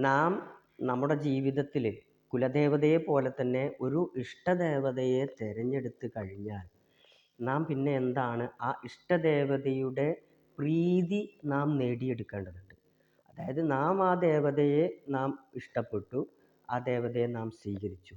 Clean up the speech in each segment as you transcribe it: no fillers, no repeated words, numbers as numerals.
നാം നമ്മുടെ ജീവിതത്തിൽ കുലദേവതയെ പോലെ തന്നെ ഒരു ഇഷ്ടദേവതയെ തിരഞ്ഞെടുത്ത് കഴിഞ്ഞാൽ നാം പിന്നെ എന്താണ് ആ ഇഷ്ടദേവതയുടെ പ്രീതി നാം നേടിയെടുക്കേണ്ടതുണ്ട്. അതായത് നാം ആ ദേവതയെ നാം ഇഷ്ടപ്പെട്ടു, ആ ദേവതയെ നാം സ്വീകരിച്ചു.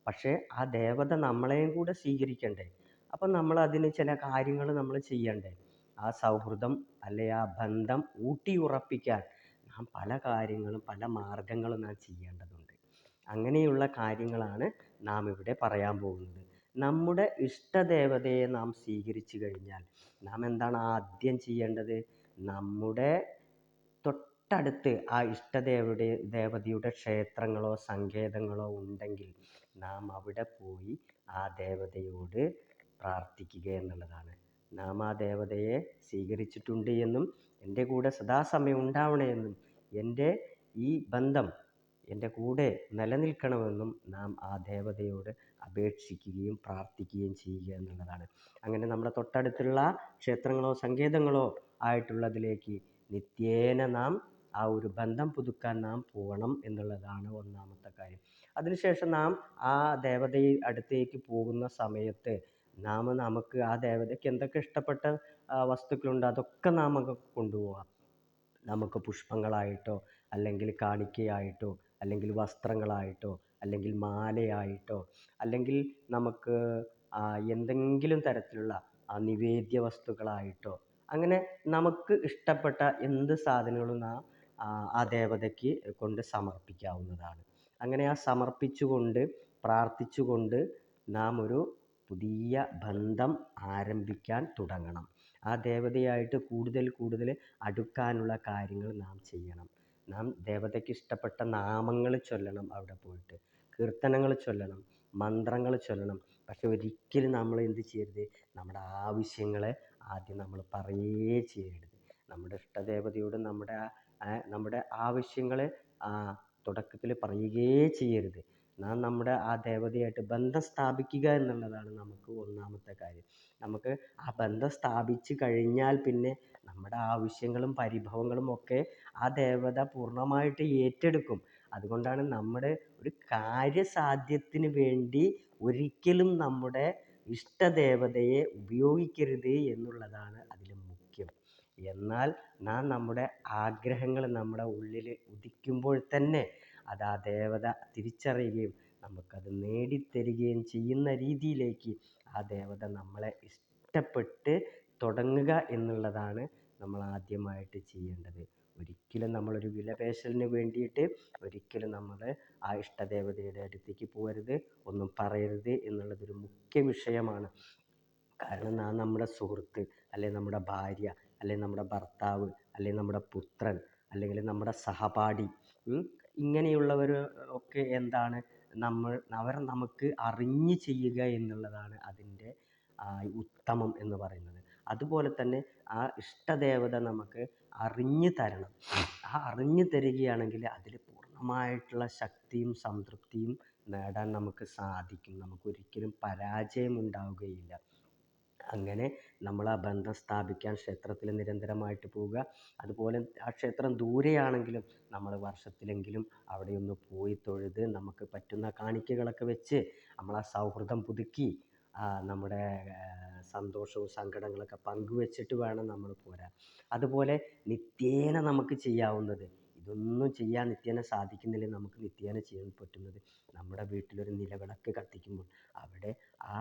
പക്ഷേ ആ ദേവത നമ്മളെയും കൂടെ സ്വീകരിക്കണ്ടേ? അപ്പം നമ്മൾ അതിന് ചില കാര്യങ്ങൾ നമ്മൾ ചെയ്യണ്ടേ? ആ സൗഹൃദം അല്ലെ ആ ബന്ധം ഊട്ടിയുറപ്പിക്കാൻ നാം പല കാര്യങ്ങളും പല മാർഗങ്ങളും നാം ചെയ്യേണ്ടതുണ്ട്. അങ്ങനെയുള്ള കാര്യങ്ങളാണ് നാം ഇവിടെ പറയാൻ പോകുന്നത്. നമ്മുടെ ഇഷ്ടദേവതയെ നാം സ്വീകരിച്ചു കഴിഞ്ഞാൽ നാം എന്താണ് ആദ്യം ചെയ്യേണ്ടത്? നമ്മുടെ തൊട്ടടുത്ത് ആ ദേവതയുടെ ക്ഷേത്രങ്ങളോ സങ്കേതങ്ങളോ ഉണ്ടെങ്കിൽ നാം അവിടെ പോയി ആ ദേവതയോട് പ്രാർത്ഥിക്കുക എന്നുള്ളതാണ്. നാം ആ ദേവതയെ സ്വീകരിച്ചിട്ടുണ്ട് എന്നും എൻ്റെ കൂടെ സദാസമയം ഉണ്ടാവണമെന്നും എൻ്റെ ഈ ബന്ധം എൻ്റെ കൂടെ നിലനിൽക്കണമെന്നും നാം ആ ദേവതയോട് അപേക്ഷിക്കുകയും പ്രാർത്ഥിക്കുകയും ചെയ്യുക എന്നുള്ളതാണ്. അങ്ങനെ നമ്മുടെ തൊട്ടടുത്തുള്ള ക്ഷേത്രങ്ങളോ സങ്കേതങ്ങളോ ആയിട്ടുള്ളതിലേക്ക് നിത്യേന നാം ആ ഒരു ബന്ധം പുതുക്കാൻ നാം പോകണം എന്നുള്ളതാണ് ഒന്നാമത്തെ കാര്യം. അതിനുശേഷം നാം ആ ദേവതയെ അടുത്തേക്ക് പോകുന്ന സമയത്ത് നമുക്ക് ആ ദേവതയ്ക്ക് എന്തൊക്കെ ഇഷ്ടപ്പെട്ട വസ്തുക്കളുണ്ട് അതൊക്കെ നാം കൊണ്ടുപോകാം. നമുക്ക് പുഷ്പങ്ങളായിട്ടോ അല്ലെങ്കിൽ കാണിക്കയായിട്ടോ അല്ലെങ്കിൽ വസ്ത്രങ്ങളായിട്ടോ അല്ലെങ്കിൽ മാലയായിട്ടോ അല്ലെങ്കിൽ നമുക്ക് എന്തെങ്കിലും തരത്തിലുള്ള നിവേദ്യ വസ്തുക്കളായിട്ടോ അങ്ങനെ നമുക്ക് ഇഷ്ടപ്പെട്ട എന്ത് സാധനങ്ങളും നാം ആ ദേവതയ്ക്ക് കൊണ്ട് സമർപ്പിക്കാവുന്നതാണ്. അങ്ങനെ ആ സമർപ്പിച്ചുകൊണ്ട് പ്രാർത്ഥിച്ചുകൊണ്ട് നാം ഒരു പുതിയ ബന്ധം ആരംഭിക്കാൻ തുടങ്ങണം. ആ ദേവതയായിട്ട് കൂടുതൽ കൂടുതൽ അടുക്കാനുള്ള കാര്യങ്ങൾ നാം ചെയ്യണം. നാം ദേവതയ്ക്ക് ഇഷ്ടപ്പെട്ട നാമങ്ങൾ ചൊല്ലണം, അവിടെ പോയിട്ട് കീർത്തനങ്ങൾ ചൊല്ലണം, മന്ത്രങ്ങൾ ചൊല്ലണം. പക്ഷെ ഒരിക്കലും നമ്മൾ എന്ത് ചെയ്യരുത്? നമ്മുടെ ആവശ്യങ്ങളെ ആദ്യം നമ്മൾ പറയുകയേ ചെയ്യരുത്. നമ്മുടെ ഇഷ്ടദേവതയോട് നമ്മുടെ ആവശ്യങ്ങൾ തുടക്കത്തിൽ പറയുകയേ ചെയ്യരുത്. നാം നമ്മുടെ ആ ദേവതയായിട്ട് ബന്ധം സ്ഥാപിക്കുക എന്നുള്ളതാണ് നമുക്ക് ഒന്നാമത്തെ കാര്യം. നമുക്ക് ആ ബന്ധം സ്ഥാപിച്ച് കഴിഞ്ഞാൽ പിന്നെ നമ്മുടെ ആവശ്യങ്ങളും പരിഭവങ്ങളും ഒക്കെ ആ ദേവത പൂർണ്ണമായിട്ട് ഏറ്റെടുക്കും. അതുകൊണ്ടാണ് നമ്മുടെ ഒരു കാര്യസാധ്യത്തിന് വേണ്ടി ഒരിക്കലും നമ്മുടെ ഇഷ്ടദേവതയെ ഉപയോഗിക്കരുത് എന്നുള്ളതാണ് അതിൽ മുഖ്യം. എന്നാൽ നാം നമ്മുടെ ആഗ്രഹങ്ങൾ നമ്മുടെ ഉള്ളിൽ ഉദിക്കുമ്പോൾ തന്നെ അത് ആ ദേവത തിരിച്ചറിയുകയും നമുക്കത് നേടിത്തരികയും ചെയ്യുന്ന രീതിയിലേക്ക് ആ ദേവത നമ്മളെ ഇഷ്ടപ്പെട്ട് തുടങ്ങുക എന്നുള്ളതാണ് നമ്മൾ ആദ്യമായിട്ട് ചെയ്യേണ്ടത്. ഒരിക്കലും നമ്മളൊരു വിലപേശലിന് വേണ്ടിയിട്ട് ഒരിക്കലും നമ്മൾ ആ ഇഷ്ടദേവതയുടെ അടുത്തേക്ക് പോകരുത്, ഒന്നും പറയരുത് എന്നുള്ളതൊരു മുഖ്യ വിഷയമാണ്. കാരണം നാം നമ്മുടെ സുഹൃത്ത് അല്ലെങ്കിൽ നമ്മുടെ ഭാര്യ അല്ലെങ്കിൽ നമ്മുടെ ഭർത്താവ് അല്ലെങ്കിൽ നമ്മുടെ പുത്രൻ അല്ലെങ്കിൽ നമ്മുടെ സഹപാഠി ഇങ്ങനെയുള്ളവർ ഒക്കെ എന്താണ് അവർ നമുക്ക് അറിഞ്ഞ് ചെയ്യുക എന്നുള്ളതാണ് അതിൻ്റെ ഉത്തമം എന്ന് പറയുന്നത്. അതുപോലെ തന്നെ ആ ഇഷ്ടദേവത നമുക്ക് അറിഞ്ഞു തരണം. ആ അറിഞ്ഞു തരികയാണെങ്കിൽ അതിൽ പൂർണ്ണമായിട്ടുള്ള ശക്തിയും സംതൃപ്തിയും നേടാൻ നമുക്ക് സാധിക്കും. നമുക്കൊരിക്കലും പരാജയം ഉണ്ടാവുകയില്ല. അങ്ങനെ നമ്മൾ ആ ബന്ധം സ്ഥാപിക്കാൻ ക്ഷേത്രത്തിൽ നിരന്തരമായിട്ട് പോവുക. അതുപോലെ ആ ക്ഷേത്രം ദൂരെയാണെങ്കിലും നമ്മൾ വർഷത്തിലെങ്കിലും അവിടെയൊന്ന് പോയി തൊഴുത് നമുക്ക് പറ്റുന്ന കാണിക്കകളൊക്കെ വെച്ച് നമ്മൾ ആ സൗഹൃദം പുതുക്കി നമ്മുടെ സന്തോഷവും സങ്കടങ്ങളൊക്കെ പങ്കുവെച്ചിട്ട് വേണം നമ്മൾ പോരാൻ. അതുപോലെ നിത്യേന നമുക്ക് ചെയ്യാവുന്നത്, ഇതൊന്നും ചെയ്യാൻ നിത്യേന സാധിക്കുന്നില്ലെങ്കിൽ നമുക്ക് നിത്യേന ചെയ്യാൻ പറ്റുന്നത് നമ്മുടെ വീട്ടിലൊരു നിലവിളക്ക് കത്തിക്കുമ്പോൾ അവിടെ ആ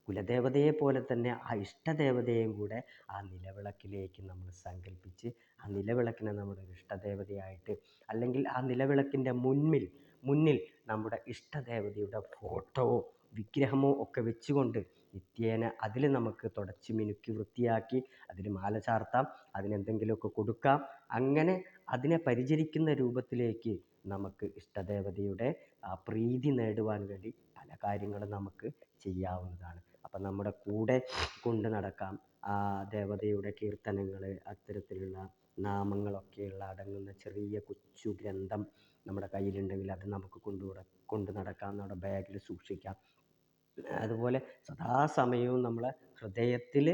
കുലദേവതയെ പോലെ തന്നെ ആ ഇഷ്ടദേവതയെയും കൂടെ ആ നിലവിളക്കിലേക്ക് നമ്മൾ സങ്കല്പിച്ച് ആ നിലവിളക്കിനെ നമ്മുടെ ഒരു ഇഷ്ടദേവതയായിട്ട് അല്ലെങ്കിൽ ആ നിലവിളക്കിൻ്റെ മുന്നിൽ നമ്മുടെ ഇഷ്ടദേവതയുടെ ഫോട്ടോവോ വിഗ്രഹമോ ഒക്കെ വെച്ചുകൊണ്ട് നിത്യേന അതിൽ നമുക്ക് തുടച്ച് മിനുക്കി വൃത്തിയാക്കി അതിൽ മാല ചാർത്താം, അതിനെന്തെങ്കിലുമൊക്കെ കൊടുക്കാം. അങ്ങനെ അതിനെ പരിചരിക്കുന്ന രൂപത്തിലേക്ക് നമുക്ക് ഇഷ്ടദേവതയുടെ പ്രീതി നേടുവാൻ വേണ്ടി പല കാര്യങ്ങളും നമുക്ക് ചെയ്യാവുന്നതാണ്. അപ്പം നമ്മുടെ കൂടെ കൊണ്ട് നടക്കാം ആ ദേവതയുടെ കീർത്തനങ്ങൾ, അത്തരത്തിലുള്ള നാമങ്ങളൊക്കെയുള്ള അടങ്ങുന്ന ചെറിയ കൊച്ചു ഗ്രന്ഥം നമ്മുടെ കയ്യിലുണ്ടെങ്കിൽ അത് നമുക്ക് കൊണ്ട് നടക്കാം, നമ്മുടെ ബാഗിൽ സൂക്ഷിക്കാം. അതുപോലെ സദാസമയവും നമ്മളെ ഹൃദയത്തിൽ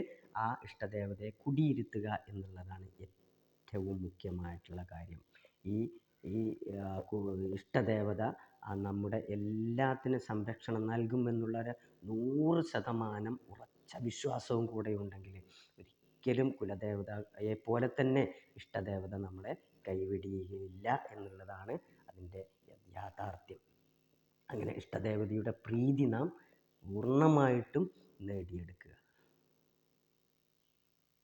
ആ ഇഷ്ടദേവതയെ കുടിയിരുത്തുക എന്നുള്ളതാണ് ഏറ്റവും മുഖ്യമായിട്ടുള്ള കാര്യം. ഈ ഈ ഇഷ്ടദേവത നമ്മുടെ എല്ലാത്തിനും സംരക്ഷണം നൽകുമെന്നുള്ളൊരു 100% ഉറച്ച വിശ്വാസവും കൂടെ ഉണ്ടെങ്കിൽ ഒരിക്കലും കുലദേവതയെ പോലെ തന്നെ ഇഷ്ടദേവത നമ്മളെ കൈവിടുകയില്ല എന്നുള്ളതാണ് അതിൻ്റെ യാഥാർത്ഥ്യം. അങ്ങനെ ഇഷ്ടദേവതയുടെ പ്രീതി നാം പൂർണ്ണമായിട്ടും നേടിയെടുക്കുക.